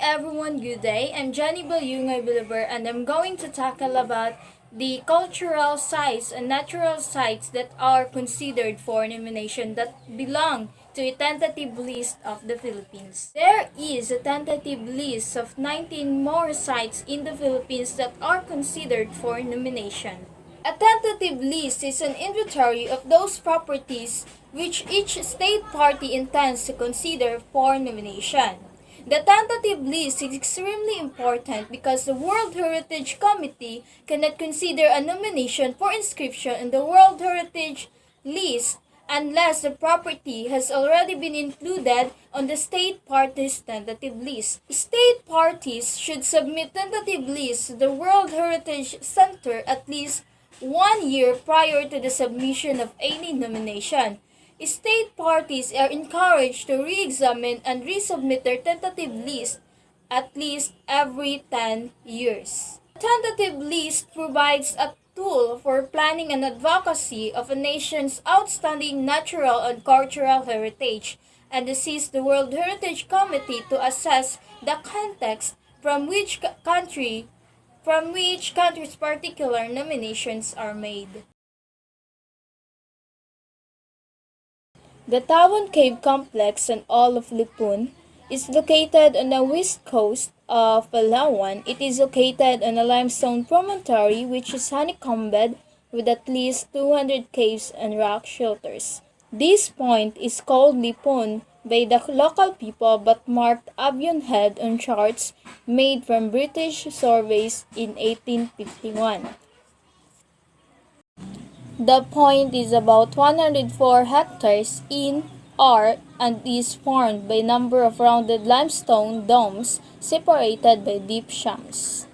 everyone, good day. I'm Jenny Balyungay Bulaber and I'm going to tackle about the cultural sites and natural sites that are considered for nomination that belong to a tentative list of the Philippines. There is a tentative list of 19 more sites in the Philippines that are considered for nomination. A tentative list is an inventory of those properties which each state party intends to consider for nomination. The tentative list is extremely important because the World Heritage Committee cannot consider a nomination for inscription in the World Heritage List unless the property has already been included on the state party's tentative list. State parties should submit tentative lists to the World Heritage Center at least 1 year prior to the submission of any nomination. State parties are encouraged to re-examine and resubmit their tentative list at least every 10 years. The tentative list provides a tool for planning and advocacy of a nation's outstanding natural and cultural heritage and assists the World Heritage Committee to assess the context from which country's particular nominations are made. The Tawan Cave Complex on all of Lupon is located on the west coast of Palawan. It is located on a limestone promontory which is honeycombed with at least 200 caves and rock shelters. This point is called Lipon by the local people but marked Avion Head on charts made from British surveys in 1851. The point is about 104 hectares in area and is formed by a number of rounded limestone domes separated by deep shams.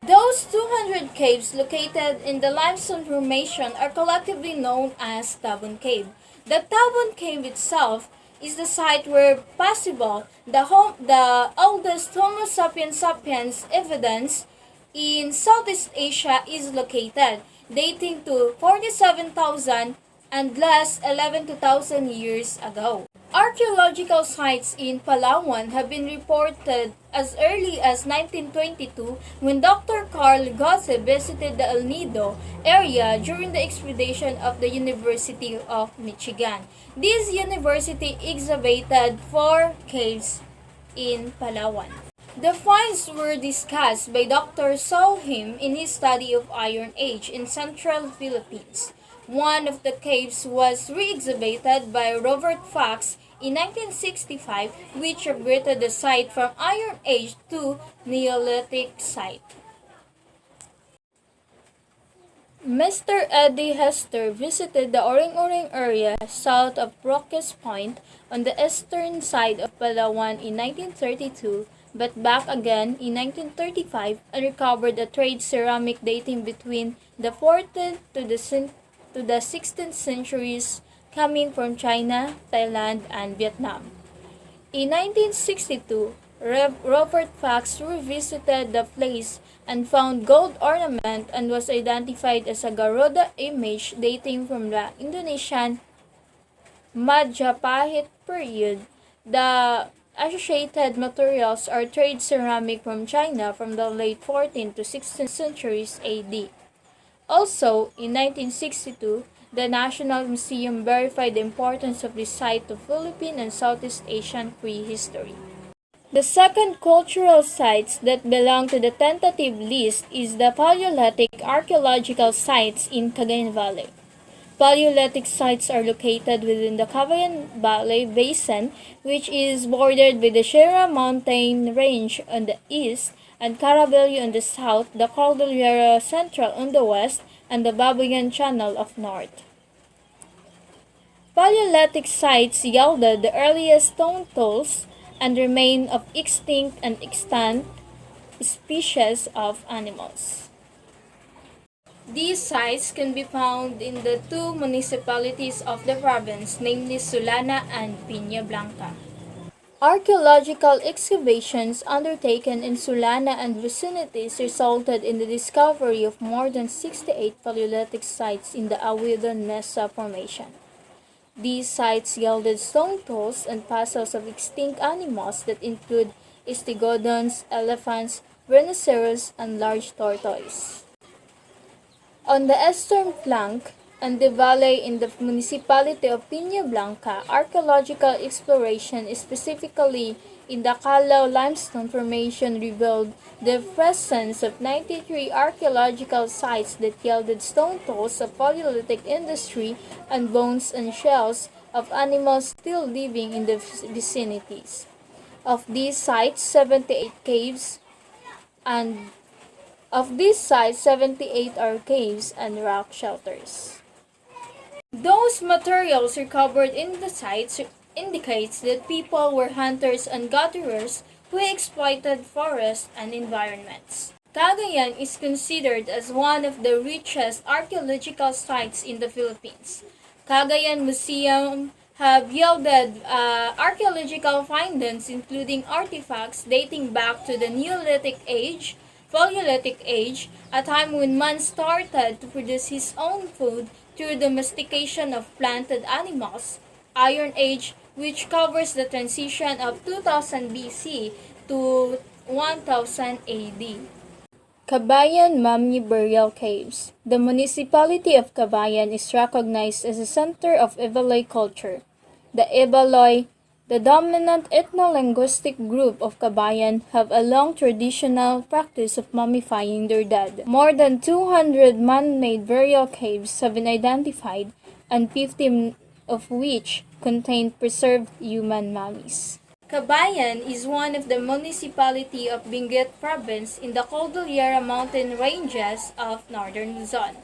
Those 200 caves located in the limestone formation are collectively known as Tabon Cave. The Tabon Cave itself is the site where possible the oldest Homo sapiens evidence in Southeast Asia is located, dating to 47,000 and less 11,000 years ago. Archaeological sites in Palawan have been reported as early as 1922 when Dr. Carl Gosse visited the El Nido area during the expedition of the University of Michigan. This university excavated 4 caves in Palawan. The finds were discussed by Dr. Solheim in his study of Iron Age in central Philippines. One of the caves was re-excavated by Robert Fox in 1965, which upgraded the site from Iron Age to Neolithic site. Mr. Eddie Hester visited the Oring-Oring area south of Roques Point on the eastern side of Palawan in 1932, but back again in 1935 and recovered a trade ceramic dating between the 14th to the 16th centuries coming from China, Thailand, and Vietnam. In 1962, Robert Fox revisited the place and found gold ornament and was identified as a Garuda image dating from the Indonesian Majapahit period. The associated materials are trade ceramic from China from the late 14th to 16th centuries AD. Also, in 1962, the National Museum verified the importance of this site to Philippine and Southeast Asian prehistory. The second cultural sites that belong to the tentative list is the Paleolithic archaeological sites in Cagayan Valley. Paleolithic sites are located within the Cagayan Valley Basin, which is bordered by the Sierra Mountain Range on the east and Caraballo on the south, the Cordillera Central on the west, and the Babuyan Channel of north. Paleolithic sites yielded the earliest stone tools and remain of extinct and extant species of animals. These sites can be found in the 2 municipalities of the province, namely Sulana and Piña Blanca. Archaeological excavations undertaken in Sulana and vicinities resulted in the discovery of more than 68 Paleolithic sites in the Awidon Mesa Formation. These sites yielded stone tools and fossils of extinct animals that include stegodons, elephants, rhinoceros, and large tortoise. On the eastern flank and the valley in the municipality of Piña Blanca, archaeological exploration, specifically in the Callao Limestone Formation, revealed the presence of 93 archaeological sites that yielded stone tools of Paleolithic industry and bones and shells of animals still living in the vicinities. Of these sites, 78 caves and of these sites, 78 are caves and rock shelters. Those materials recovered in the sites indicates that people were hunters and gatherers who exploited forests and environments. Cagayan is considered as one of the richest archaeological sites in the Philippines. Cagayan Museum have yielded archaeological findings including artifacts dating back to the Neolithic Age, Paleolithic Age, a time when man started to produce his own food through domestication of planted animals, Iron Age, which covers the transition of 2000 BC to 1000 AD. Kabayan Mummy Burial Caves. The municipality of Kabayan is recognized as a center of Ibaloi culture. The Ibaloi, the dominant ethno-linguistic group of Kabayan, have a long traditional practice of mummifying their dead. More than 200 man-made burial caves have been identified, and 50 of which contain preserved human mummies. Kabayan is one of the municipality of Benguet province in the Cordillera mountain ranges of northern Luzon.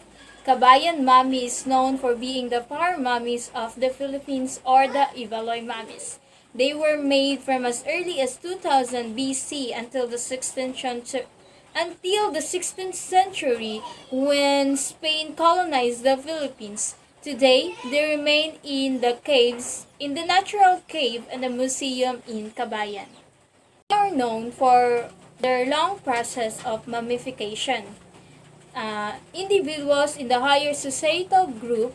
Kabayan mummy is known for being the power mummies of the Philippines or the Ibaloi mummies. They were made from as early as 2000 BC until the 16th century when Spain colonized the Philippines. Today, they remain in the caves, in the natural cave and the museum in Kabayan. They are known for their long process of mummification. Individuals in the higher societal group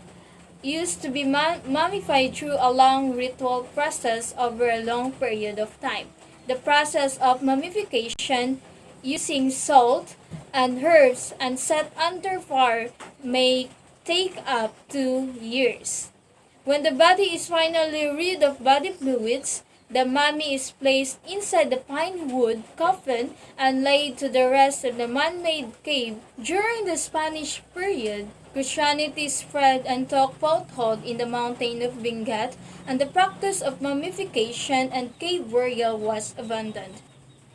used to be mummified through a long ritual process over a long period of time. The process of mummification using salt and herbs and set under fire may take up to years. When the body is finally rid of body fluids, the mummy is placed inside the pine wood coffin and laid to the rest in the man-made cave. During the Spanish period, Christianity spread and took foothold in the mountain of Benguet, and the practice of mummification and cave burial was abandoned.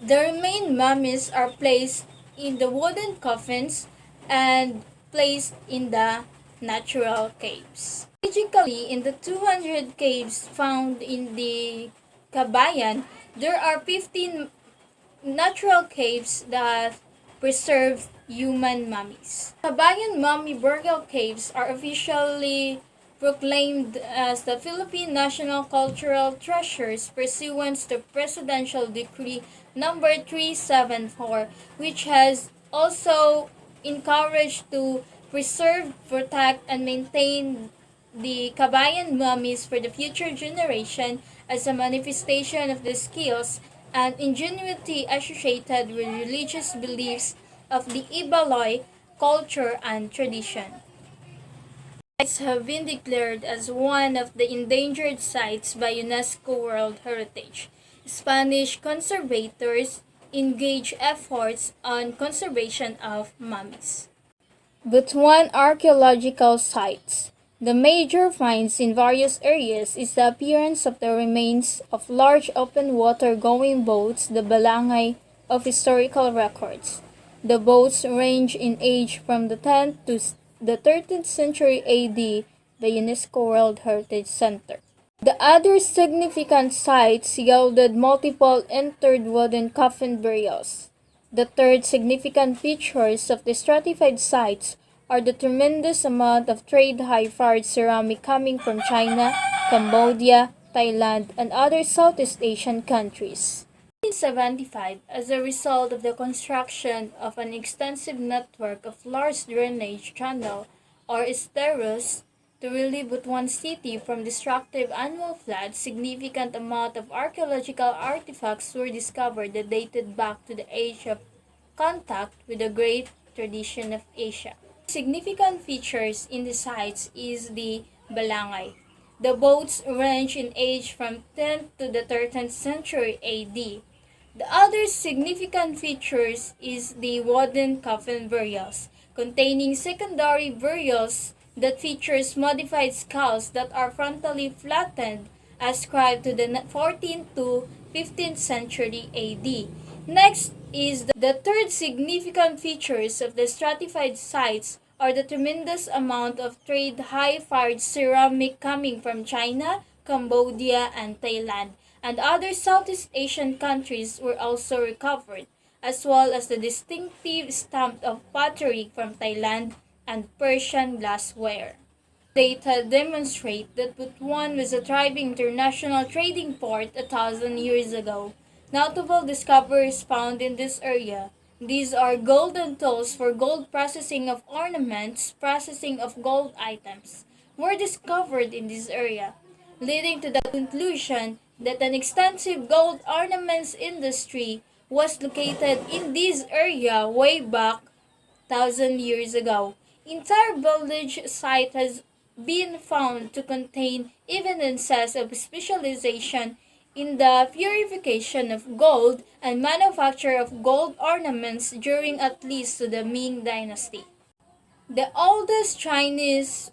The remaining mummies are placed in the wooden coffins and placed in the natural caves. Strategically, in the 200 caves found in the Kabayan, there are 15 natural caves that preserve human mummies. Kabayan Mummy Burial Caves are officially proclaimed as the Philippine National Cultural Treasures pursuant to Presidential Decree number 374, which has also encouraged to preserve, protect, and maintain the Kabayan mummies for the future generation as a manifestation of the skills and ingenuity associated with religious beliefs of the Ibaloi culture and tradition. Sites have been declared as one of the endangered sites by UNESCO World Heritage. Spanish conservators engage efforts on conservation of mummies. Butuan archaeological sites. The major finds in various areas is the appearance of the remains of large open water going boats, the balangay of historical records. The boats range in age from the 10th to the 13th century AD, the UNESCO World Heritage Center. The other significant sites yielded multiple interred wooden coffin burials. The third significant features of the stratified sites are the tremendous amount of trade high-fired ceramic coming from China, Cambodia, Thailand, and other Southeast Asian countries. In 1975, as a result of the construction of an extensive network of large drainage channel or esteros to relieve Butuan City from destructive annual floods, significant amount of archaeological artifacts were discovered that dated back to the age of contact with the great tradition of Asia. Significant features in the sites is the balangay. The boats range in age from 10th to the 13th century AD. The other significant features is the wooden coffin burials, containing secondary burials that features modified skulls that are frontally flattened, ascribed to the 14th to 15th century AD. Next is the third significant features of the stratified sites are the tremendous amount of trade high-fired ceramic coming from China, Cambodia, and Thailand, and other Southeast Asian countries were also recovered, as well as the distinctive stamp of pottery from Thailand and Persian glassware. Data demonstrate that Butuan was a thriving international trading port 1,000 years ago. Notable discoveries found in this area. These are golden tools for gold processing of ornaments, processing of gold items, were discovered in this area, leading to the conclusion that an extensive gold ornaments industry was located in this area way back 1,000 years ago. Entire village site has been found to contain evidences of specialization in the purification of gold and manufacture of gold ornaments during at least to the Ming Dynasty. The oldest Chinese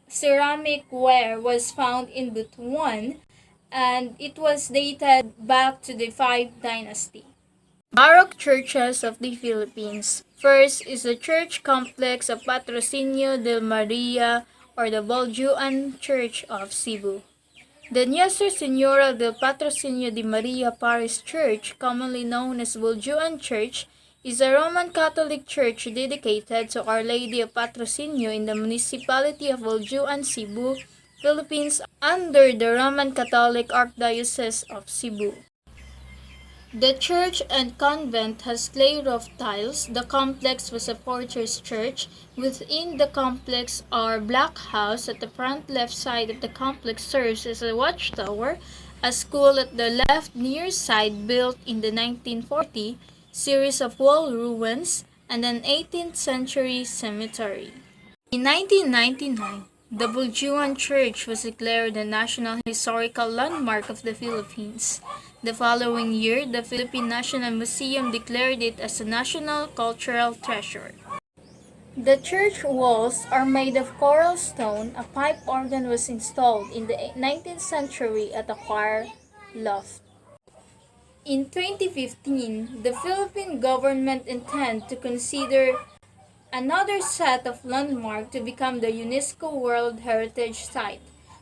ceramic ware was found in Butuan, and it was dated back to the 5th Dynasty. Baroque churches of the Philippines. First is the church complex of Patrocinio del Maria or the Boljuan Church of Cebu. The Nuestra Señora del Patrocinio de Maria Parish Church, commonly known as Boljuan Church, is a Roman Catholic church dedicated to Our Lady of Patrocinio in the municipality of Boljuan, Cebu, Philippines, under the Roman Catholic Archdiocese of Cebu. The church and convent has clay roof tiles. The complex was a fortress church. Within the complex are block house at the front left side of the complex serves as a watchtower, a school at the left near side built in the 1940 series of wall ruins, and an 18th century cemetery. In 1999, the Buljuan Church was declared a National Historical Landmark of the Philippines. The following year, the Philippine National Museum declared it as a National Cultural Treasure. The church walls are made of coral stone. A pipe organ was installed in the 19th century at the choir loft. In 2015, the Philippine government intends to consider another set of landmarks to become the UNESCO World Heritage Site.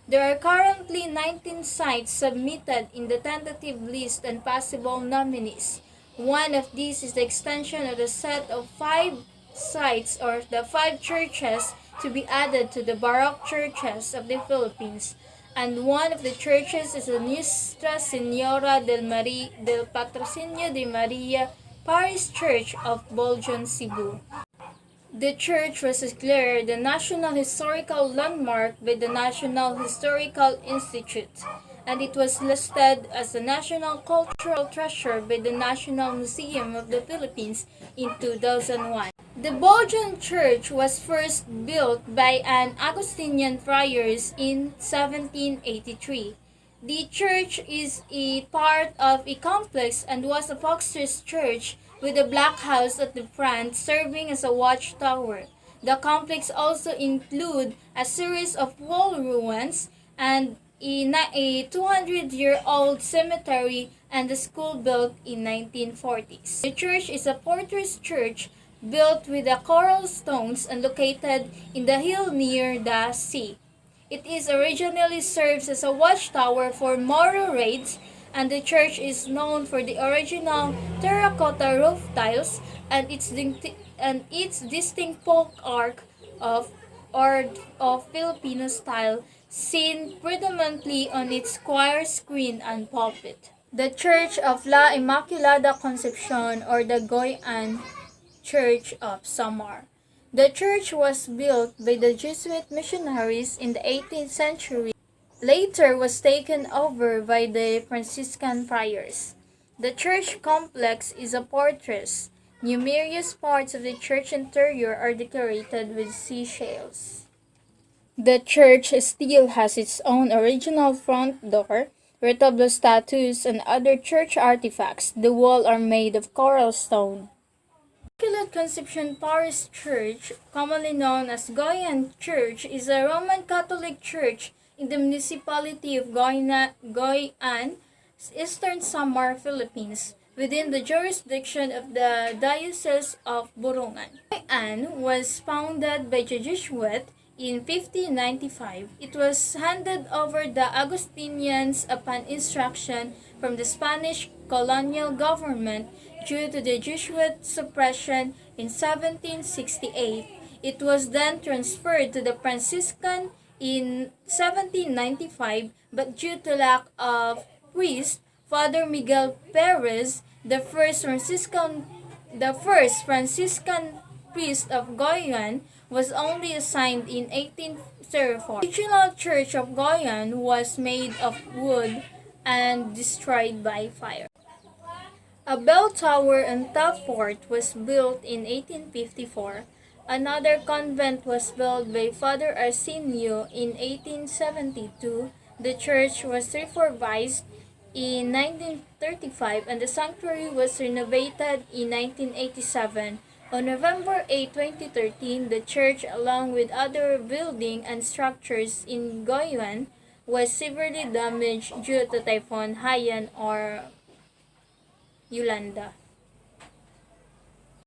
There are currently 19 sites submitted in the tentative list and possible nominees. One of these is the extension of the set of 5 sites or the 5 churches to be added to the Baroque churches of the Philippines. And one of the churches is the Nuestra Señora del Patrocinio de Maria Parish Church of Boljon, Cebu. The church was declared a National Historical Landmark by the National Historical Institute, and it was listed as a National Cultural Treasure by the National Museum of the Philippines in 2001. The Boljon Church was first built by an Augustinian friars in 1783. The church is a part of a complex and was a fortress church with a block house at the front serving as a watchtower. The complex also includes a series of wall ruins and a 200-year-old cemetery and a school built in 1940s. The church is a fortress church built with the coral stones and located in the hill near the sea. It is originally serves as a watchtower for Moro raids, and the church is known for the original terracotta roof tiles and its distinct folk arch of Filipino style, seen predominantly on its choir screen and pulpit. The Church of La Immaculada Concepcion or the Goyan Church of Samar. The church was built by the Jesuit missionaries in the 18th century. Later was taken over by the Franciscan friars. The church complex is a fortress. Numerous parts of the church interior are decorated with seashells. The church still has its own original front door, retablo statues, and other church artifacts. The walls are made of coral stone. Immaculate Conception Parish Church, commonly known as Goyan Church, is a Roman Catholic church in the municipality of Goyan, Eastern Samar, Philippines, within the jurisdiction of the Diocese of Burungan. Goyan was founded by the Jesuit in 1595. It was handed over the Augustinians upon instruction from the Spanish colonial government due to the Jesuit suppression in 1768. It was then transferred to the Franciscan in 1795, but due to lack of priest, Father Miguel Perez, the first Franciscan priest of Goyan, was only assigned in 1804. The original church of Goyan was made of wood and destroyed by fire. A bell tower and top fort was built in 1854. Another convent was built by Father Arsenio in 1872. The church was reformatted in 1935 and the sanctuary was renovated in 1987. On November 8, 2013, the church, along with other buildings and structures in Goyuan, was severely damaged due to Typhoon Haiyan or Yolanda.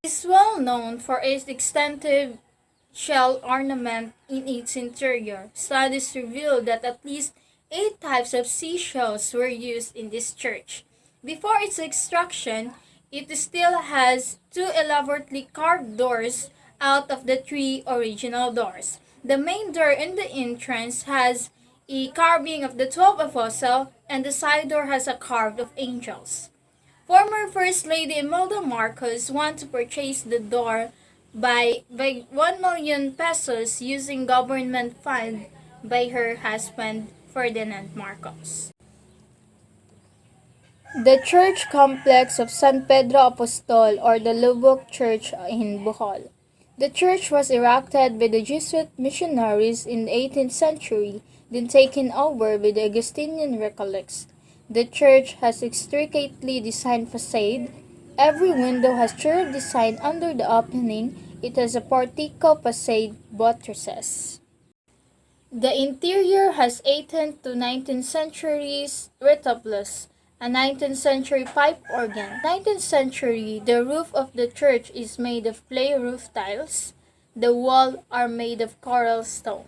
It is well known for its extensive shell ornament in its interior. Studies reveal that at least 8 types of seashells were used in this church. Before its extraction, it still has 2 elaborately carved doors out of the 3 original doors. The main door in the entrance has a carving of the 12 apostles, and the side door has a carved of angels. Former First Lady Imelda Marcos wanted to purchase the door by 1 million pesos using government fund by her husband Ferdinand Marcos. The church complex of San Pedro Apostol or the Lubok Church in Bohol. The church was erected by the Jesuit missionaries in the 18th century, then taken over by the Augustinian Recollects. The church has intricately designed facade. Every window has cherub design under the opening. It has a portico facade buttresses. The interior has 18th to 19th centuries retablos, a 19th century pipe organ. 19th century, the roof of the church is made of clay roof tiles. The walls are made of coral stone.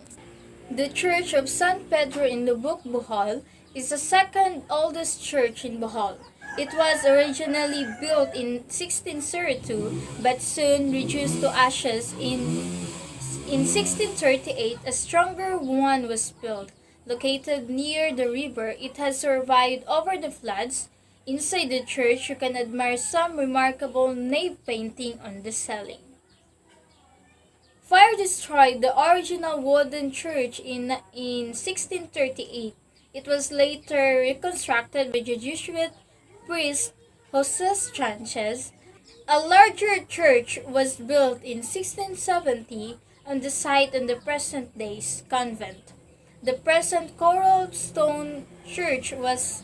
The Church of San Pedro in Lubuk, Bohol is the second oldest church in Bohol. It was originally built in 1602 but soon reduced to ashes. In 1638, a stronger one was built. Located near the river, it has survived over the floods. Inside the church, you can admire some remarkable nave painting on the ceiling. Fire destroyed the original wooden church in 1638. It was later reconstructed by the Jesuit priest Jose Sanchez. A larger church was built in 1670 on the site of the present-day convent. The present coral stone church was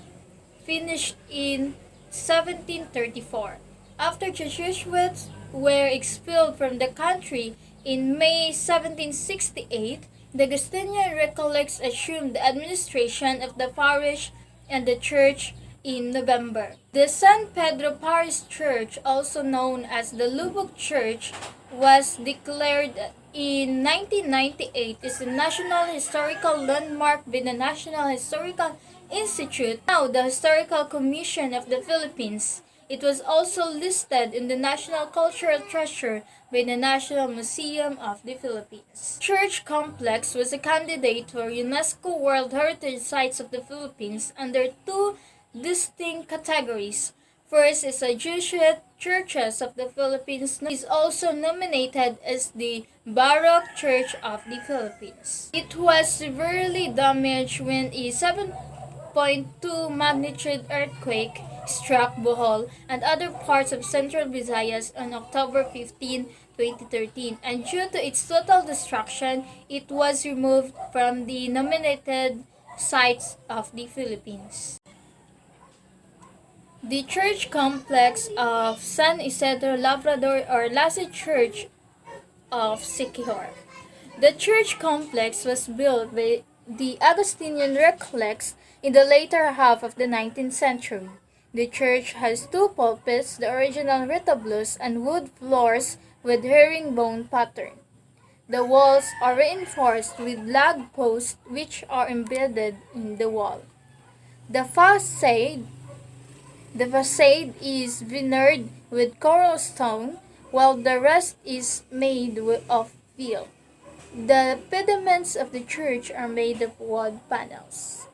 finished in 1734. After the Jesuits were expelled from the country in May 1768, the Augustinian Recollects assumed the administration of the parish and the church in November. The San Pedro Parish Church, also known as the Lubuk Church, was declared in 1998 as a National Historical Landmark by the National Historical Institute, now the Historical Commission of the Philippines. It was also listed in the National Cultural Treasure by the National Museum of the Philippines. Church complex was a candidate for UNESCO World Heritage Sites of the Philippines under 2 distinct categories. First is the Jesuit Churches of the Philippines is also nominated as the Baroque Church of the Philippines. It was severely damaged when a 7.2 magnitude earthquake struck Bohol and other parts of central Visayas on October 15, 2013, and due to its total destruction, it was removed from the nominated sites of the Philippines. The church complex of San Isidro Labrador or Lassie Church of Siquijor. The church complex was built by the Augustinian Recollects in the later half of the 19th century. The church has two pulpits, the original retablos, and wood floors with herringbone pattern. The walls are reinforced with lag posts which are embedded in the wall. The facade is veneered with coral stone, while the rest is made of steel. The pediments of the church are made of wood panels.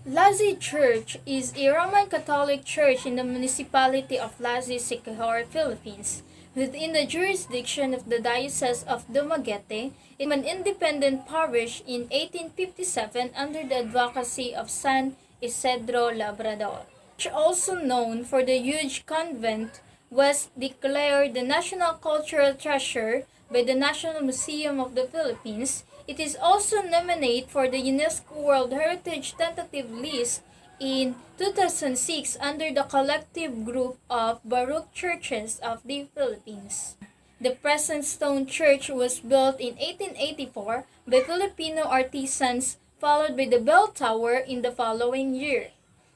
Lassie Church is a Roman Catholic church in the municipality of Lassie, Siquijor, Philippines. Within the jurisdiction of the Diocese of Dumaguete, it was an independent parish in 1857 under the advocacy of San Isidro Labrador. Also known for the huge convent, was declared the National Cultural Treasure by the National Museum of the Philippines. It is also nominated for the UNESCO World Heritage Tentative List in 2006 under the collective group of Baroque churches of the Philippines. The present stone church was built in 1884 by Filipino artisans, followed by the bell tower in the following year.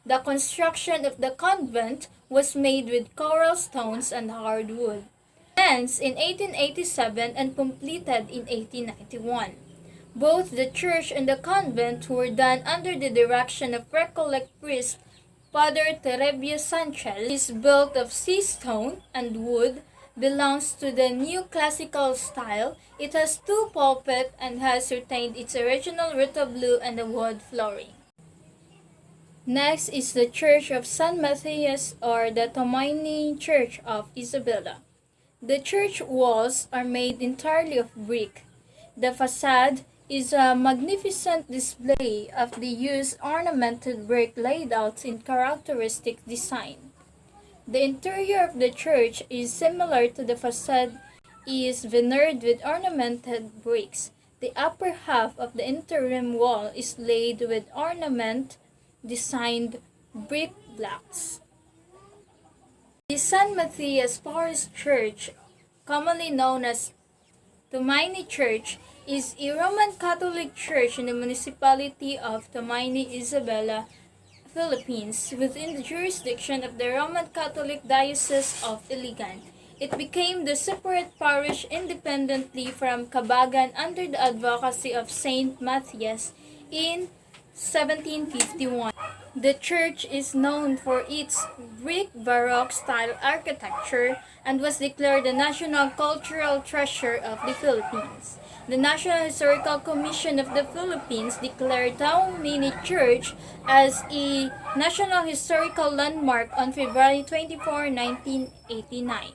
The construction of the convent was made with coral stones and hardwood. Commenced in 1887 and completed in 1891. Both the church and the convent were done under the direction of Recollect priest Father Terebio Sanchez. It is built of sea stone and wood, belongs to the new classical style. It has two pulpits and has retained its original retablo and the wood flooring. Next is the Church of San Matthias or the Tomaini Church of Isabela. The church walls are made entirely of brick. The facade is a magnificent display of the used ornamented brick laid out in characteristic design. The interior of the church is similar to the facade, is veneered with ornamented bricks. The upper half of the interim wall is laid with ornament designed brick blocks. The San Matthias Parish Church, commonly known as Tumaini Church, is a Roman Catholic church in the municipality of Tumaini, Isabela, Philippines, within the jurisdiction of the Roman Catholic Diocese of Iligan. It became the separate parish independently from Cabagan under the advocacy of Saint Matthias in 1751. The church is known for its brick Baroque style architecture and was declared the National Cultural Treasure of the Philippines. The National Historical Commission of the Philippines declared Taumini Church as a National Historical Landmark on February 24, 1989.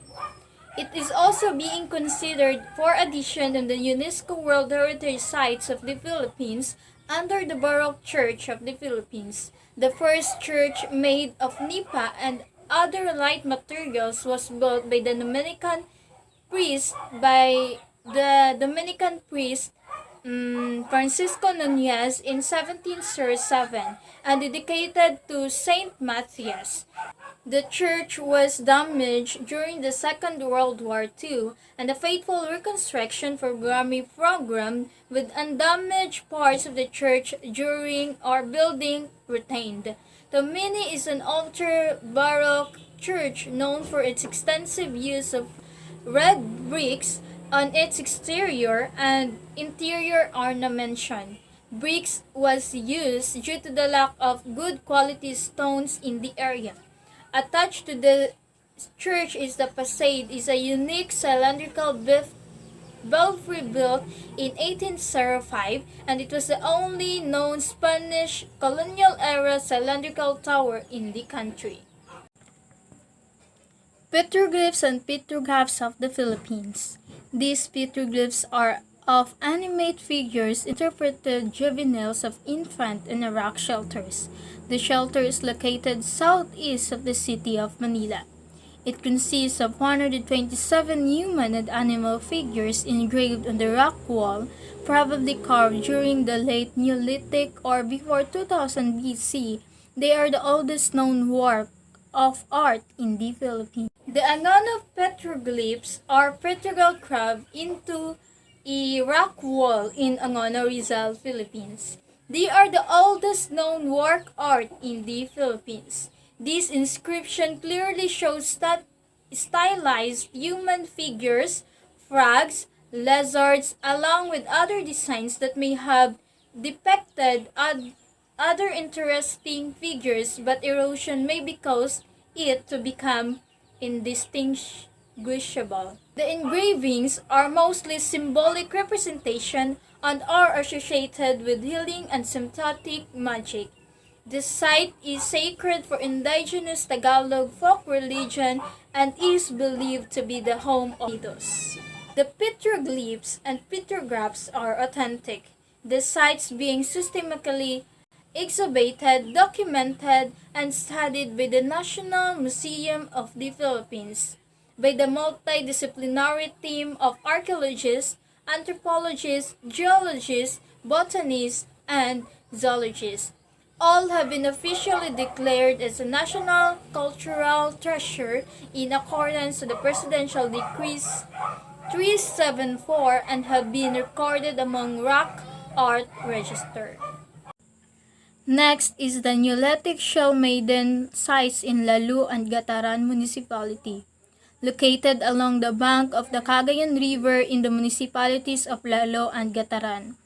It is also being considered for addition in the UNESCO World Heritage Sites of the Philippines under the Baroque Church of the Philippines. The first church made of nipa and other light materials was built by the Dominican priest Francisco Nunez in 1707 and dedicated to Saint Matthias. The church was damaged during the Second World War II, and a faithful reconstruction program with undamaged parts of the church during our building retained. Tomini is an ultra Baroque church known for its extensive use of red bricks on its exterior and interior ornamentation. Bricks was used due to the lack of good quality stones in the area. Attached to the church is the facade, is a unique cylindrical belfry built in 1805, and it was the only known Spanish colonial era cylindrical tower in the country. Petroglyphs and petrographs of the Philippines. These petroglyphs are of animate figures interpreted juveniles of infant in a rock shelters. The shelter is located southeast of the city of Manila. It consists of 127 human and animal figures engraved on the rock wall, probably carved during the late Neolithic or before 2000 BC. They are the oldest known work of art in the Philippines. The Anono petroglyphs are petroglyphs carved into a rock wall in Angono, Rizal, Philippines. They are the oldest known work art in the Philippines. This inscription clearly shows that stylized human figures, frogs, lizards, along with other designs that may have depicted other interesting figures, but erosion may cause it to become indistinguishable. The engravings are mostly symbolic representation and are associated with healing and sympathetic magic. This site is sacred for indigenous Tagalog folk religion and is believed to be the home of Idos. The petroglyphs and petrographs are authentic, the sites being systematically exhibited, documented, and studied by the National Museum of the Philippines, by the multidisciplinary team of archaeologists, anthropologists, geologists, botanists, and zoologists. All have been officially declared as a national cultural treasure in accordance to the Presidential Decrees 374 and have been recorded among Rock Art Register. Next is the Neolithic Shell Maiden sites in Lalu and Gataran Municipality, located along the bank of the Cagayan River in the municipalities of Lalo and Gataran.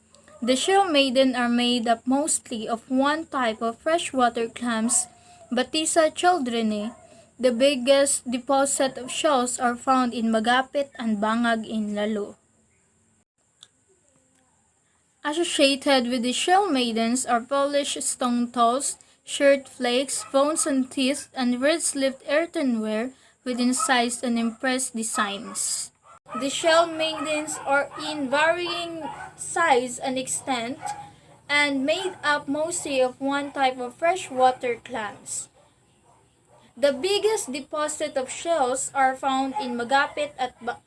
The shell maiden are made up mostly of one type of freshwater clams, Batisa childrene. The biggest deposit of shells are found in Magapit and Bangag in Lalo. Associated with the shell maidens are polished stone tools, shirt flakes, bones and teeth, and red-sleeved earthenware with incised and impressed designs. The shell maidens are in varying size and extent and made up mostly of one type of freshwater clams. The biggest deposit of shells are found in Magapit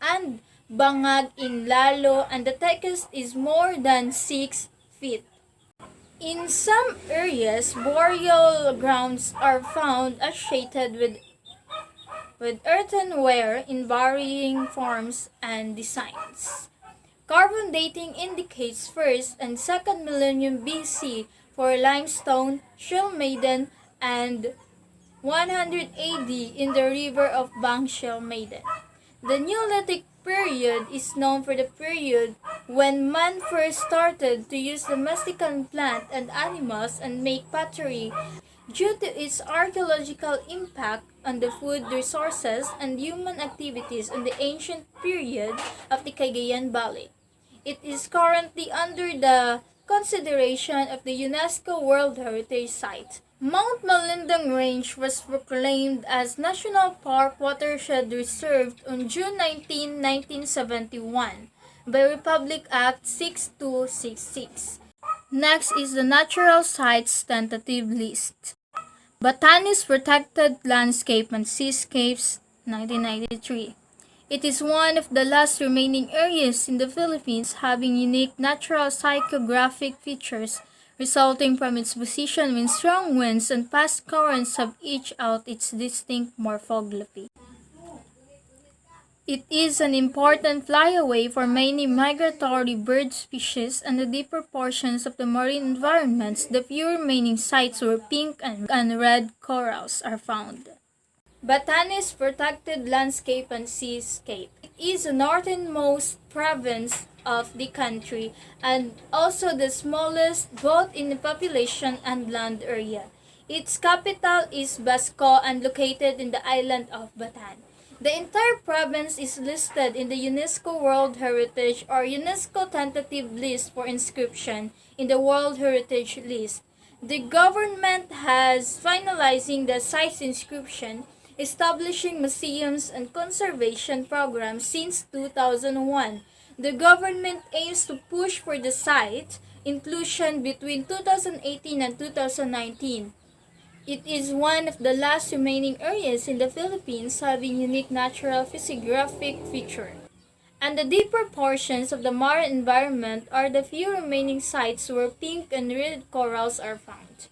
and Bangag in Lalo, and the thickest is more than 6 feet. In some areas, burial grounds are found associated with earthenware in varying forms and designs. Carbon dating indicates 1st and 2nd millennium BC for limestone, shell maiden, and 100 AD in the river of Bang shell maiden. The Neolithic period is known for the period when man first started to use domesticated plant and animals and make pottery due to its archaeological impact on the food resources and human activities in the ancient period of the Cagayan Valley. It is currently under the consideration of the UNESCO World Heritage Site. Mount Malindang Range was proclaimed as National Park Watershed Reserve on June 19, 1971 by Republic Act 6266. Next is the Natural Sites Tentative List. Batanes Protected Landscape and Seascapes, 1993. It is one of the last remaining areas in the Philippines having unique natural psychographic features resulting from its position when strong winds and fast currents have each out its distinct morphography. It is an important flyaway for many migratory bird species, and the deeper portions of the marine environments, the few remaining sites where pink and red corals are found. Batanes Protected Landscape and Seascape. It is the northernmost province of the country and also the smallest both in the population and land area. Its capital is Basco and located in the island of Batan. The entire province is listed in the UNESCO World Heritage or UNESCO Tentative List for inscription in the World Heritage List. The government has finalizing the site's inscription. establishing museums and conservation programs since 2001. The government aims to push for the site inclusion between 2018 and 2019. It is one of the last remaining areas in the Philippines having unique natural physiographic features. And the deeper portions of the marine environment are the few remaining sites where pink and red corals are found.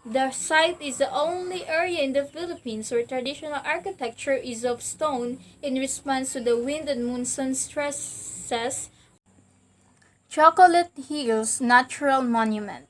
The site is the only area in the Philippines where traditional architecture is of stone in response to the wind and monsoon stresses. Chocolate Hills Natural Monument.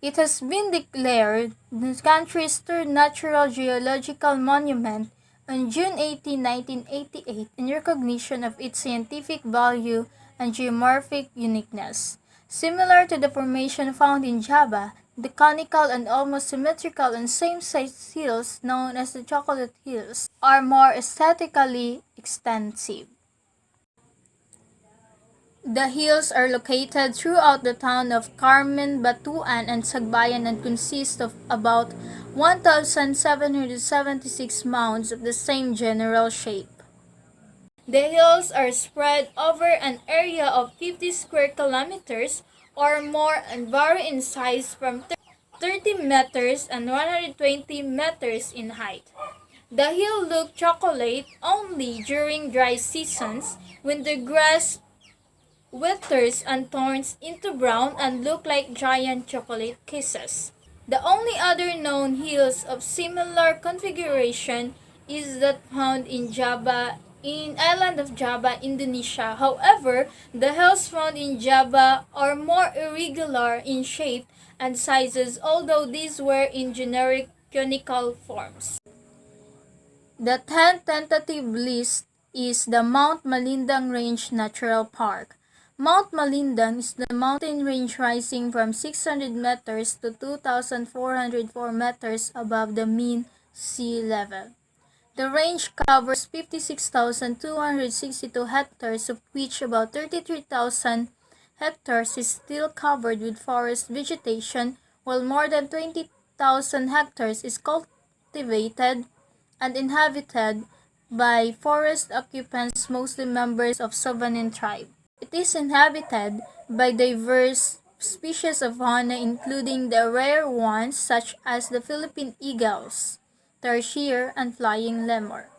It has been declared the country's third natural geological monument on June 18, 1988 in recognition of its scientific value and geomorphic uniqueness. Similar to the formation found in Java, the conical and almost symmetrical and same-sized hills known as the Chocolate Hills are more aesthetically extensive. The hills are located throughout the town of Carmen, Batuan, and Sagbayan and consist of about 1,776 mounds of the same general shape. The hills are spread over an area of 50 square kilometers or more and vary in size from 30 meters and 120 meters in height. The hill look chocolate only during dry seasons when the grass withers and turns into brown and look like giant chocolate kisses. The only other known hills of similar configuration is that found in island of Java, Indonesia. However, the hills found in Java are more irregular in shape and sizes, although these were in generic conical forms. The 10th tentative list is the Mount Malindang Range Natural Park. Mount Malindang is the mountain range rising from 600 meters to 2,404 meters above the mean sea level. The range covers 56,262 hectares, of which about 33,000 hectares is still covered with forest vegetation, while more than 20,000 hectares is cultivated and inhabited by forest occupants, mostly members of Savanin tribe. It is inhabited by diverse species of fauna including the rare ones such as the Philippine eagles, tarsier, and flying lemur.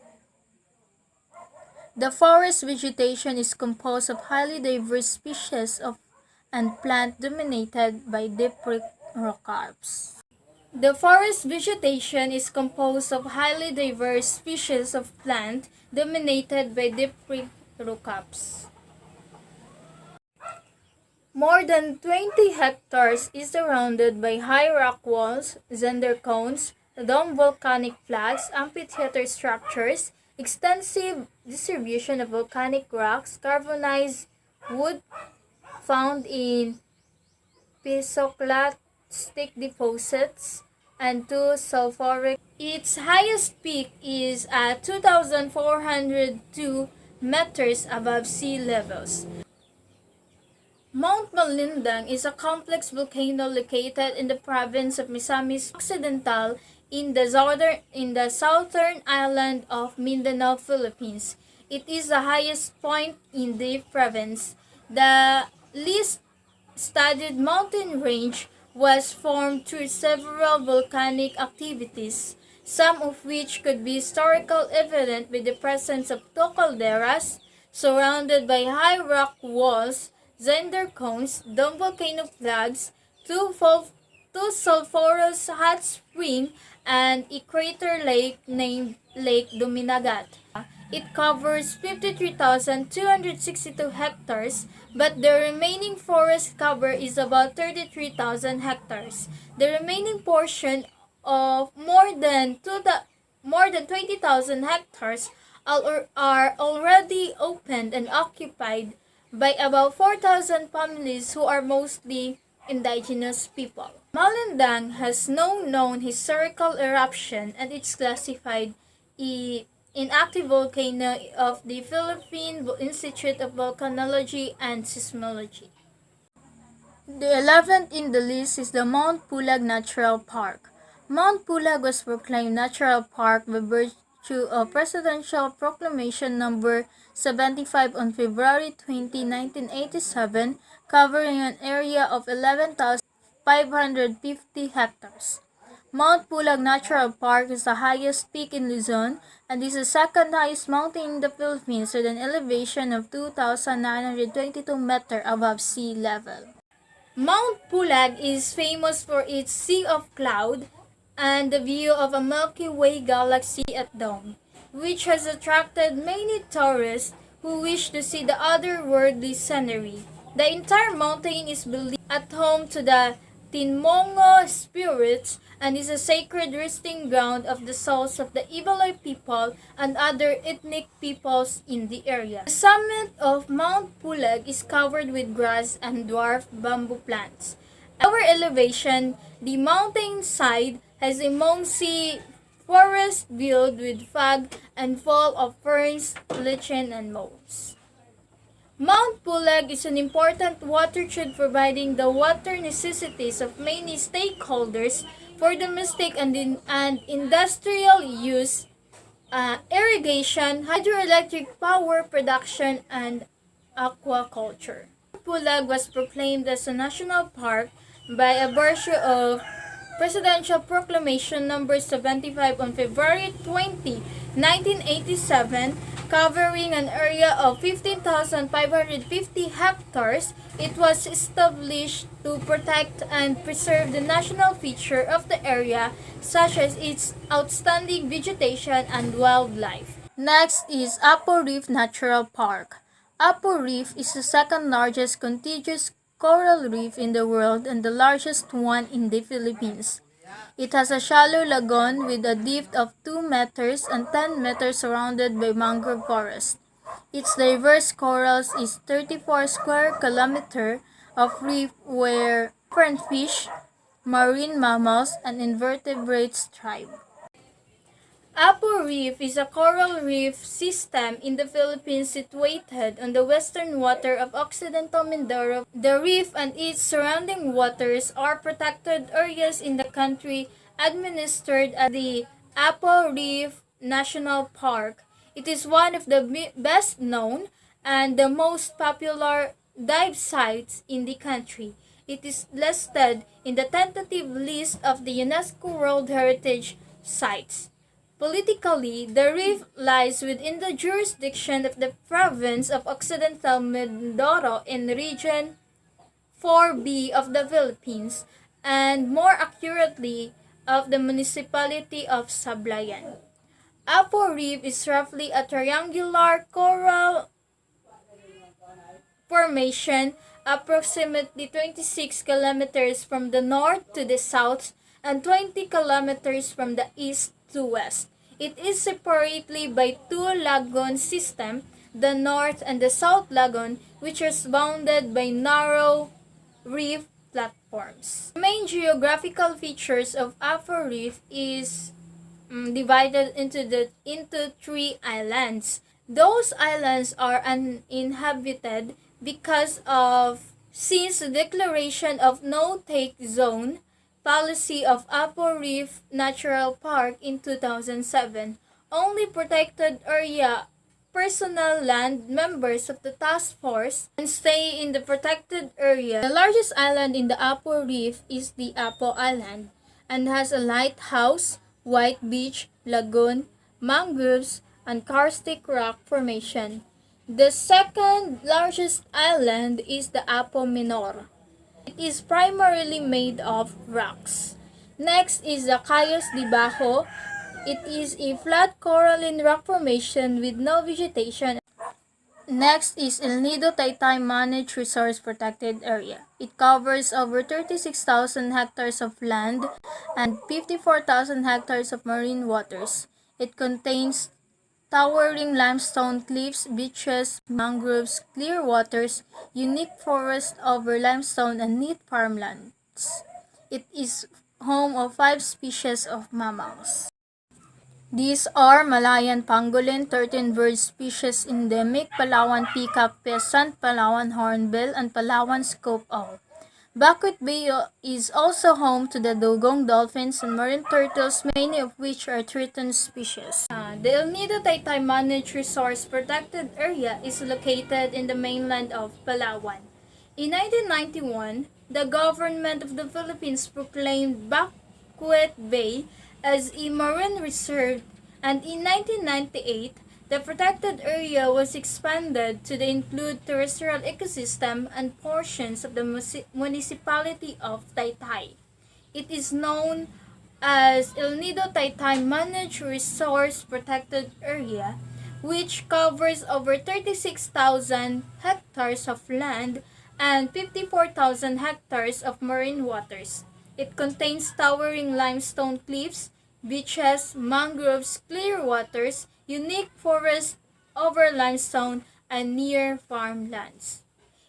The forest vegetation is composed of highly diverse species of and plant dominated by diprotodonts. The forest vegetation is composed of highly diverse species of plant dominated by diprotodonts. More than 20 hectares is surrounded by high rock walls, zender cones, dome volcanic flags, amphitheater structures, extensive distribution of volcanic rocks, carbonized wood found in pisoclastic deposits, and two sulfuric. Its highest peak is at 2,402 meters above sea levels. Mount Malindang is a complex volcano located in the province of Misamis Occidental in the southern island of Mindanao, Philippines. It is the highest point in the province. The least studied mountain range was formed through several volcanic activities, some of which could be historical evident with the presence of two calderas surrounded by high rock walls, zender cones, dome volcano flags, two sulphurous hot springs, and a crater lake named Lake Duminagat. It covers 53,262 hectares, but the remaining forest cover is about 33,000 hectares. The remaining portion of more than 20,000 hectares are already opened and occupied by about 4,000 families who are mostly indigenous people. Malindang has no known historical eruption and it's classified inactive volcano of the Philippine Institute of Volcanology and Seismology. The 11th in the list is the Mount Pulag Natural Park. Mount Pulag was proclaimed natural park by virtue of Presidential Proclamation Number 75 on February 20, 1987, covering an area of 11,550 hectares. Mount Pulag Natural Park is the highest peak in Luzon and is the second highest mountain in the Philippines with an elevation of 2,922 meters above sea level. Mount Pulag is famous for its sea of cloud and the view of a Milky Way galaxy at dawn, which has attracted many tourists who wish to see the otherworldly scenery. The entire mountain is believed at home to the Tinmongo spirits and is a sacred resting ground of the souls of the Ibaloy people and other ethnic peoples in the area. The summit of Mount Pulag is covered with grass and dwarf bamboo plants. At our elevation, the mountainside has a mossy forest filled with fog and full of ferns, lichen, and moss. Mount Pulag is an important watershed providing the water necessities of many stakeholders for domestic and industrial use, irrigation, hydroelectric power production, and aquaculture. Pulag was proclaimed as a national park by a virtue of Presidential Proclamation Number 75 on February 20, 1987, covering an area of 15,550 hectares. It was established to protect and preserve the national feature of the area, such as its outstanding vegetation and wildlife. Next is Apo Reef Natural Park. Apo Reef is the second largest contiguous coral reef in the world and the largest one in the Philippines. It has a shallow lagoon with a depth of 2 meters and 10 meters surrounded by mangrove forest. Its diverse corals is 34 square kilometers of reef where different fish, marine mammals, and invertebrates thrive. Apo Reef is a coral reef system in the Philippines situated on the western water of Occidental Mindoro. The reef and its surrounding waters are protected areas in the country administered as the Apo Reef National Park. It is one of the best known and the most popular dive sites in the country. It is listed in the tentative list of the UNESCO World Heritage Sites. Politically, the reef lies within the jurisdiction of the province of Occidental Mindoro in Region 4B of the Philippines, and more accurately, of the municipality of Sablayan. Apo Reef is roughly a triangular coral formation approximately 26 kilometers from the north to the south and 20 kilometers from the east to west. It is separately by two lagoon system, the North and the South Lagoon, which is bounded by narrow reef platforms. The main geographical features of Apo Reef is divided into 3 islands. Those islands are uninhabited since the declaration of no-take zone policy of Apo Reef Natural Park in 2007, only protected area personnel land members of the task force can stay in the protected area. The largest island in the Apo Reef is the Apo Island and has a lighthouse, white beach, lagoon, mangroves, and karstic rock formation. The second largest island is the Apo Minor. It is primarily made of rocks. Next is the Cayos de Bajo. It is a flat coralline rock formation with no vegetation. Next is El Nido Taytay Managed Resource Protected Area. It covers over 36,000 hectares of land and 54,000 hectares of marine waters. It contains towering limestone cliffs, beaches, mangroves, clear waters, unique forest over limestone, and neat farmlands. It is home of 5 species of mammals. These are Malayan pangolin, 13 bird species endemic, Palawan peacock pheasant, Palawan hornbill, and Palawan scope owl. Bakwit Bay is also home to the dugong dolphins and marine turtles, many of which are threatened species. The El Nido Taytay Managed Resource Protected Area is located in the mainland of Palawan. In 1991, the government of the Philippines proclaimed Bakwit Bay as a marine reserve, and in 1998, the protected area was expanded to include terrestrial ecosystem and portions of the municipality of Taytay. It is known as El Nido Taytay Managed Resource Protected Area, which covers over 36,000 hectares of land and 54,000 hectares of marine waters. It contains towering limestone cliffs, beaches, mangroves, clear waters, unique forests over limestone, and near farmlands.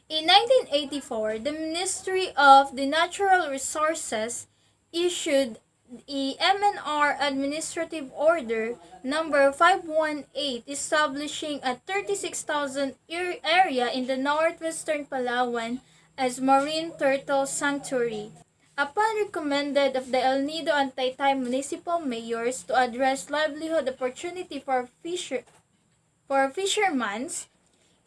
In 1984, the Ministry of the Natural Resources issued the MNR Administrative Order number 518 establishing a 36,000 area in the northwestern Palawan as Marine Turtle Sanctuary. Upon recommended of the El Nido and Taytay municipal mayors to address livelihood opportunity for fishermen,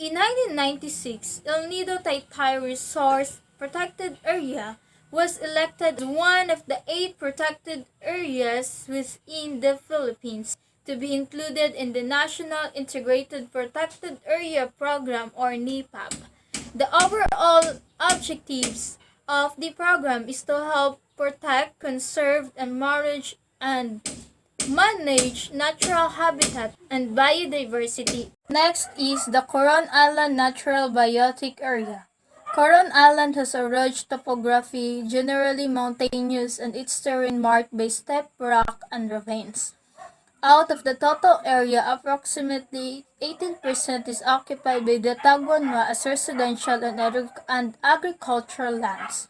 in 1996, El Nido Taytay Resource Protected Area was elected as one of the 8 protected areas within the Philippines to be included in the National Integrated Protected Area Program or NEPAP. The overall objectives of the program is to help protect, conserve, and manage natural habitat and biodiversity. Next is the Coron Island Natural Biotic Area. Coron Island has a rugged topography, generally mountainous, and its terrain marked by steep rock and ravines. Out of the total area, approximately 18% is occupied by the Tagwanwa as residential and agricultural lands.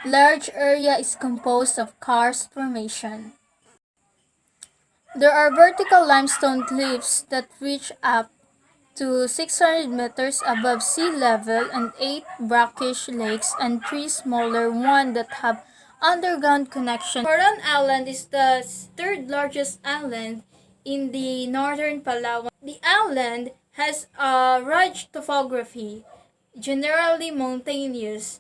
Large area is composed of karst formation. There are vertical limestone cliffs that reach up to 600 meters above sea level and 8 brackish lakes and 3 smaller ones that have underground connections. Coron Island is the third largest island in the northern Palawan. The island has a rugged topography, generally mountainous.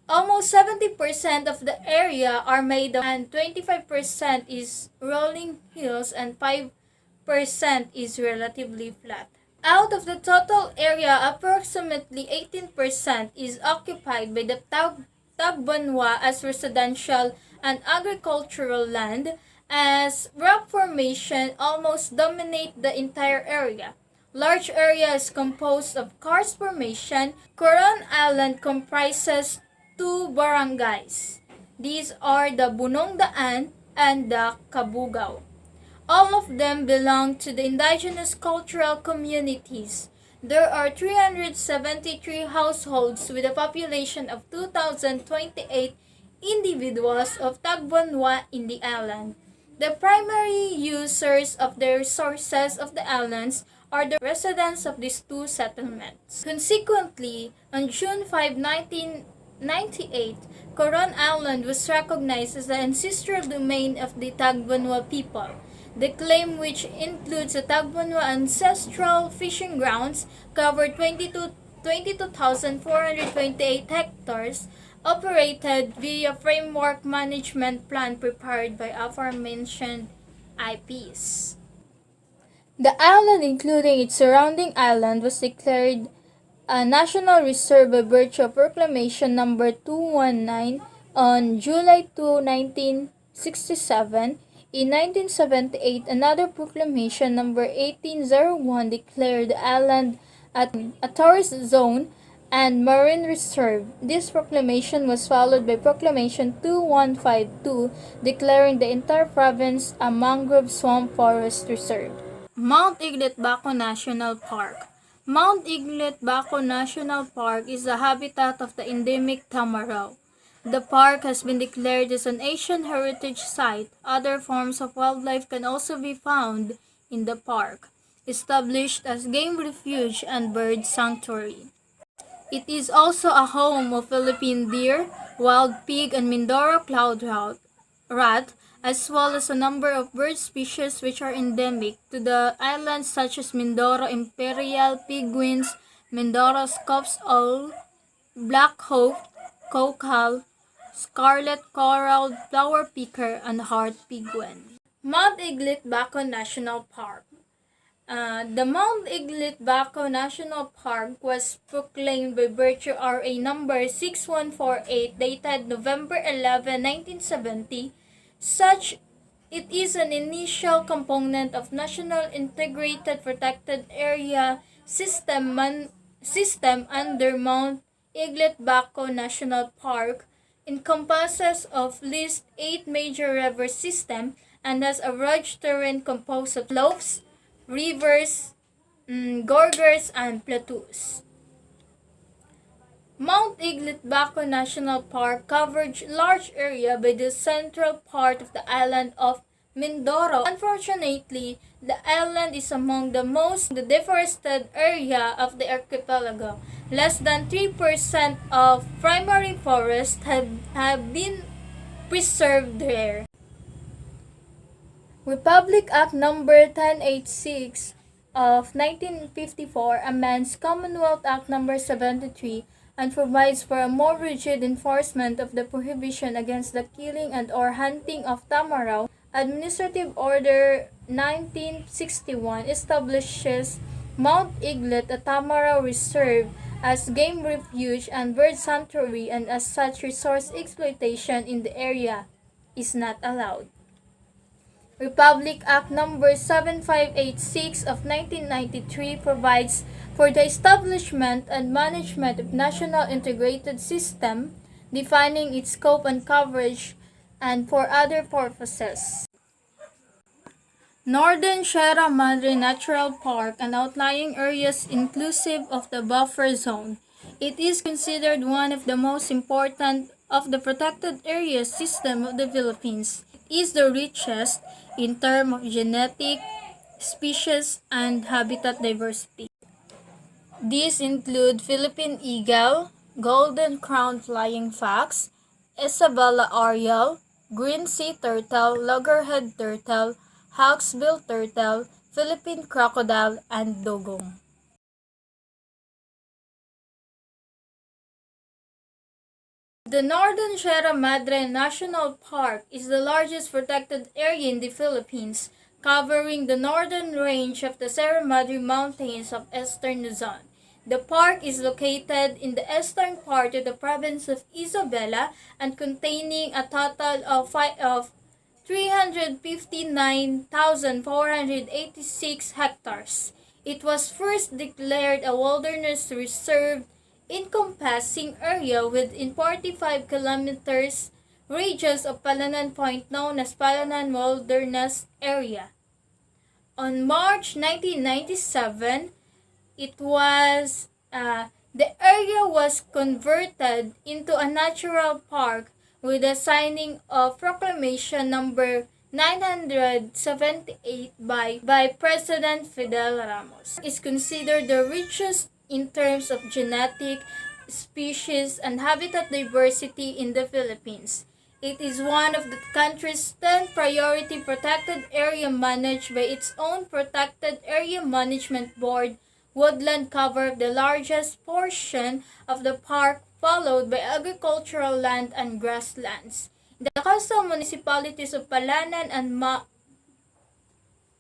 Almost 70% of the area are made of and 25% is rolling hills and 5% is relatively flat. Out of the total area, approximately 18% is occupied by the Tagbanwa as residential and agricultural land, as rock formation almost dominate the entire area. Large area is composed of karst formation. Coron Island comprises 2 barangays. These are the Bunongdaan and the Kabugao. All of them belong to the indigenous cultural communities. There are 373 households with a population of 2,028 individuals of Tagbanwa in the island. The primary users of the resources of the islands are the residents of these 2 settlements. Consequently, on June 5, 1998, Coron Island was recognized as the ancestral domain of the Tagbanwa people. The claim, which includes the Tagbanwa ancestral fishing grounds, covered 22,428 hectares, operated via framework management plan prepared by aforementioned IPs. The island, including its surrounding island, was declared a national reserve by virtue of Proclamation number 219 on July 2, 1967. In 1978, another proclamation number 1801 declared the island a tourist zone and marine reserve. This proclamation was followed by Proclamation 2152 declaring the entire province a mangrove swamp forest reserve. Mount Iglit-Baco National Park. Mount Iglit-Baco National Park is the habitat of the endemic tamarau. The park has been declared as an Asian heritage site. Other forms of wildlife can also be found in the park, established as game refuge and bird sanctuary. It is also a home of Philippine deer, wild pig, and Mindoro rat, as well as a number of bird species which are endemic to the islands such as Mindoro imperial penguins, Mindoro scops owl, black cockle, scarlet coral, flower peaker, and heart penguin. Mount Iglit Baco National Park. The Mount Iglit Baco National Park was proclaimed by virtue RA number 6148 dated November 11, 1970. Such it is an initial component of National Integrated Protected Area system under Mount Iglit Baco National Park, encompasses of least 8 major river systems and has a rugged terrain composed of slopes, rivers, gorges, and plateaus. Mount Iglit Baco National Park covers large area by the central part of the island of Mindoro. Unfortunately, the island is among the most deforested area of the archipelago. Less than 3% of primary forests have been preserved there. Republic Act Number 1086 of 1954 amends Commonwealth Act Number 73 and provides for a more rigid enforcement of the prohibition against the killing and or hunting of tamaraw. Administrative Order 1961 establishes Mount Iglit, a tamaraw reserve, as game refuge and bird sanctuary, and as such resource exploitation in the area is not allowed. Republic Act Number 7586 of 1993 provides for the establishment and management of National Integrated System, defining its scope and coverage, and for other purposes. Northern Sierra Madre Natural Park and outlying areas inclusive of the buffer zone. It is considered one of the most important of the protected area system of the Philippines. It is the richest in terms of genetic, species, and habitat diversity. These include Philippine eagle, golden-crowned flying fox, Isabella oriole, green sea turtle, loggerhead turtle, hawksbill turtle, Philippine crocodile, and dugong. The Northern Sierra Madre National Park is the largest protected area in the Philippines, covering the northern range of the Sierra Madre Mountains of eastern Luzon. The park is located in the eastern part of the province of Isabela and containing a total of 359,486 hectares. It was first declared a wilderness reserve encompassing area within 45 kilometers radius of Palanan Point known as Palanan Wilderness Area. On March 1997, the area was converted into a natural park with the signing of Proclamation Number 978 by President Fidel Ramos. It is considered the richest in terms of genetic, species, and habitat diversity in the Philippines. It is one of the country's 10 priority protected area managed by its own Protected Area Management Board. Woodland cover the largest portion of the park, followed by agricultural land and grasslands. The coastal municipalities of Palanan and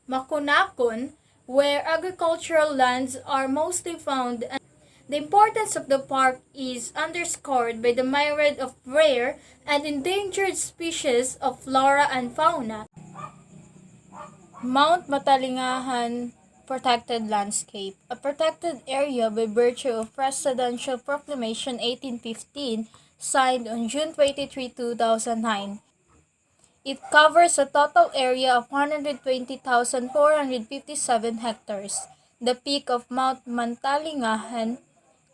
Makunakon, where agricultural lands are mostly found, and the importance of the park is underscored by the myriad of rare and endangered species of flora and fauna. Mount Matalingahan Protected Landscape, a protected area by virtue of Presidential Proclamation 1815 signed on June 23, 2009. It covers a total area of 120,457 hectares. The peak of Mount Mantalingahan,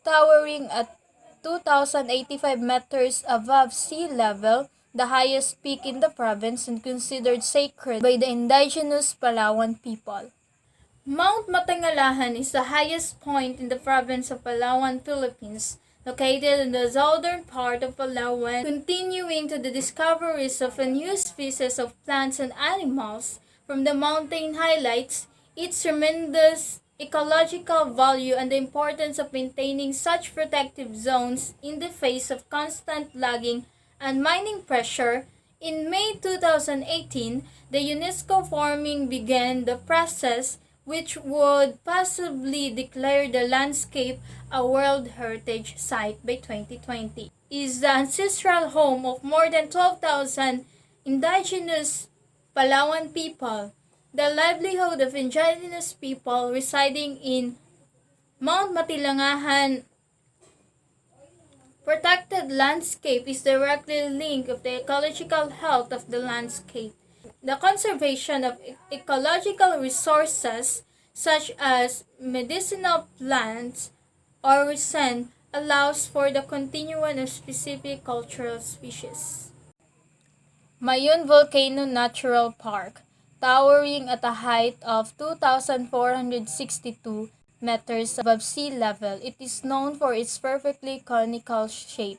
towering at 2,085 meters above sea level, the highest peak in the province and considered sacred by the indigenous Palawan people. Mount Matangalahan is the highest point in the province of Palawan, Philippines. located in the southern part of Palawan, continuing to the discoveries of a new species of plants and animals from the mountain highlights its tremendous ecological value and the importance of maintaining such protective zones in the face of constant logging and mining pressure. In May 2018, the UNESCO forming began the process which would possibly declare the landscape a World Heritage Site by 2020. Is the ancestral home of more than 12,000 indigenous Palawan people. The livelihood of indigenous people residing in Mount Matilangahan protected landscape is directly linked with the ecological health of the landscape. The conservation of ecological resources such as medicinal plants or resin allows for the continuation of specific cultural species. Mayun Volcano Natural Park, towering at a height of 2,462 meters above sea level, it is known for its perfectly conical shape.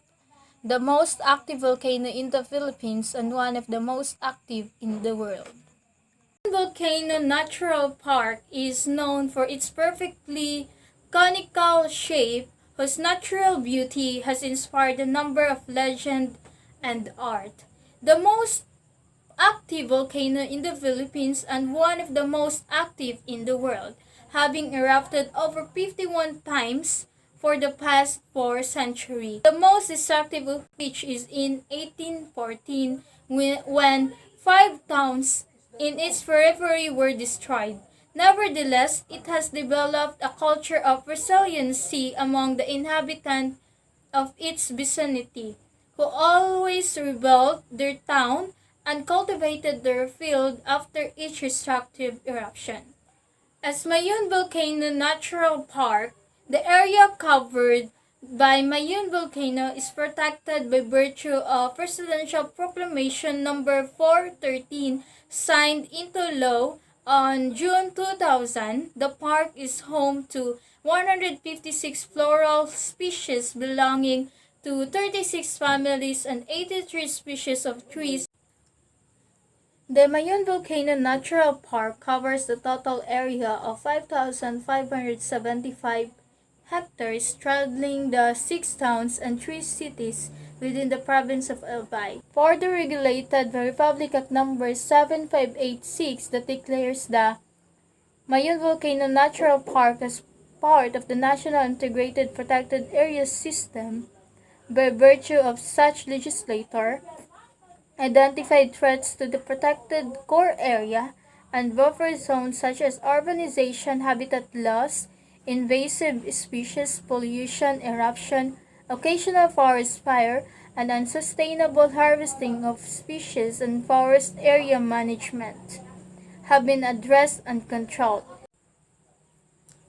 The most active volcano in the Philippines and one of the most active in the world. Volcano Natural Park is known for its perfectly conical shape, whose natural beauty has inspired a number of legend and art. The most active volcano in the Philippines and one of the most active in the world, having erupted over 51 times for the past 4 centuries. The most destructive of which is in 1814 when 5 towns in its periphery were destroyed. Nevertheless, it has developed a culture of resiliency among the inhabitants of its vicinity, who always rebuilt their town and cultivated their field after each destructive eruption. As Mayun Volcano Natural Park, the area covered by Mayun Volcano is protected by virtue of Presidential Proclamation Number 413 signed into law on June 2000. The park is home to 156 floral species belonging to 36 families and 83 species of trees. The Mayun Volcano Natural Park covers the total area of 5,575 hectares, straddling the 6 towns and 3 cities within the province of Albay. Further regulated by Republic Act Number 7586 that declares the Mayun Volcano Natural Park as part of the National Integrated Protected Areas System. By virtue of such legislator, identified threats to the protected core area and buffer zones such as urbanization, habitat loss, invasive species, pollution, eruption, occasional forest fire, and unsustainable harvesting of species and forest area management have been addressed and controlled.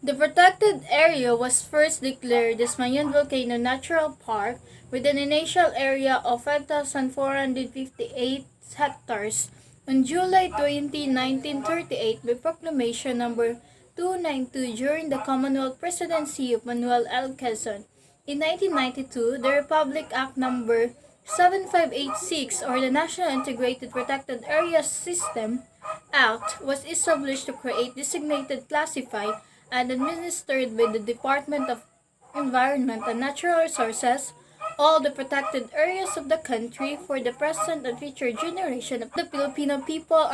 The protected area was first declared as Mayun Volcano Natural Park with an initial area of 5,458 hectares on July 20, 1938 by Proclamation Number 292 during the Commonwealth Presidency of Manuel L. Quezon. In 1992, the Republic Act Number 7586 or the National Integrated Protected Areas System Act was established to create, designated, classified, and administered by the Department of Environment and Natural Resources all the protected areas of the country for the present and future generation of the Filipino people.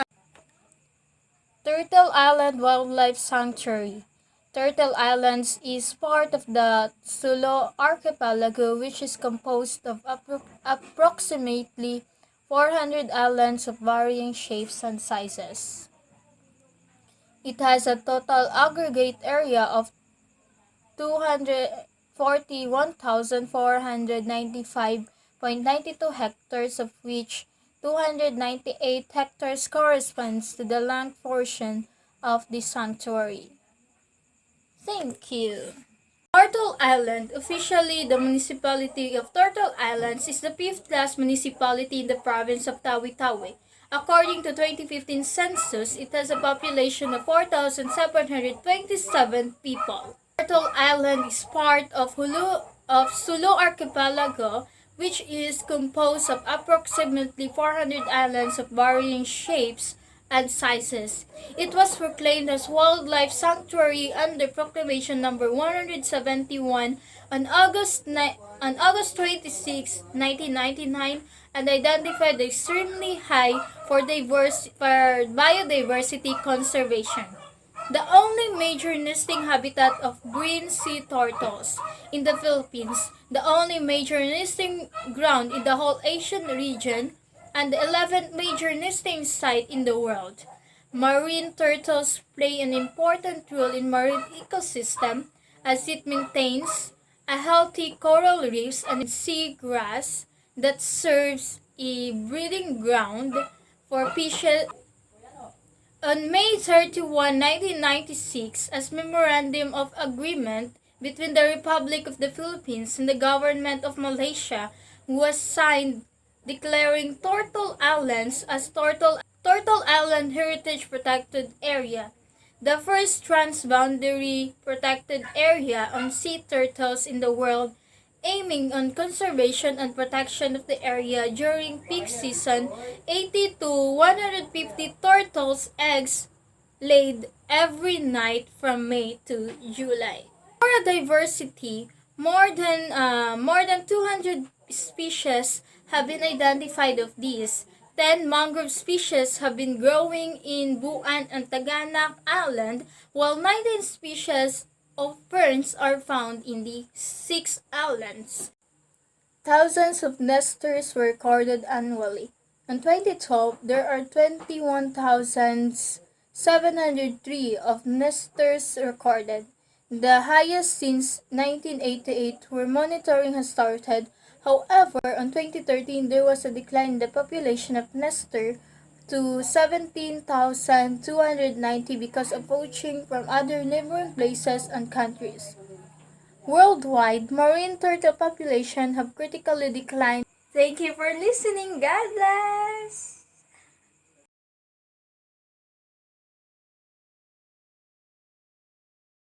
Turtle Island Wildlife Sanctuary. Turtle Islands is part of the Sulu Archipelago, which is composed of approximately 400 islands of varying shapes and sizes. It has a total aggregate area of 241,495.92 hectares, of which 298 hectares corresponds to the land portion of the sanctuary. Thank you. Turtle Island, officially the municipality of Turtle Islands, is the 5th-class municipality in the province of Tawi-Tawi. According to 2015 census, it has a population of 4,727 people. Turtle Island is part of Hulu of Sulu Archipelago, which is composed of approximately 400 islands of varying shapes and sizes. It was proclaimed as Wildlife Sanctuary under Proclamation Number 171 on August 26, 1999, and identified extremely high for biodiversity conservation. The only major nesting habitat of green sea turtles in the Philippines, the only major nesting ground in the whole Asian region, and the 11th major nesting site in the world. Marine turtles play an important role in marine ecosystem as it maintains a healthy coral reefs and seagrass that serves a breeding ground for fishes. On May 31, 1996, as Memorandum of Agreement between the Republic of the Philippines and the Government of Malaysia was signed declaring Turtle Islands as Turtle Island Heritage Protected Area, the first transboundary protected area on sea turtles in the world, aiming on conservation and protection of the area during peak season. 80 to 150 turtles' eggs laid every night from May to July. Flora diversity, more than 200 species have been identified. Of these, 10 mangrove species have been growing in Buan and Taganak Island, while 19 species of ferns are found in the 6 islands. Thousands of nesters were recorded annually. In 2012, there are 21,703 of nesters recorded, the highest since 1988, where monitoring has started. However, in 2013, there was a decline in the population of nester to 17,290 because of poaching from other neighboring places and countries. Worldwide, marine turtle population have critically declined. Thank you for listening. God bless!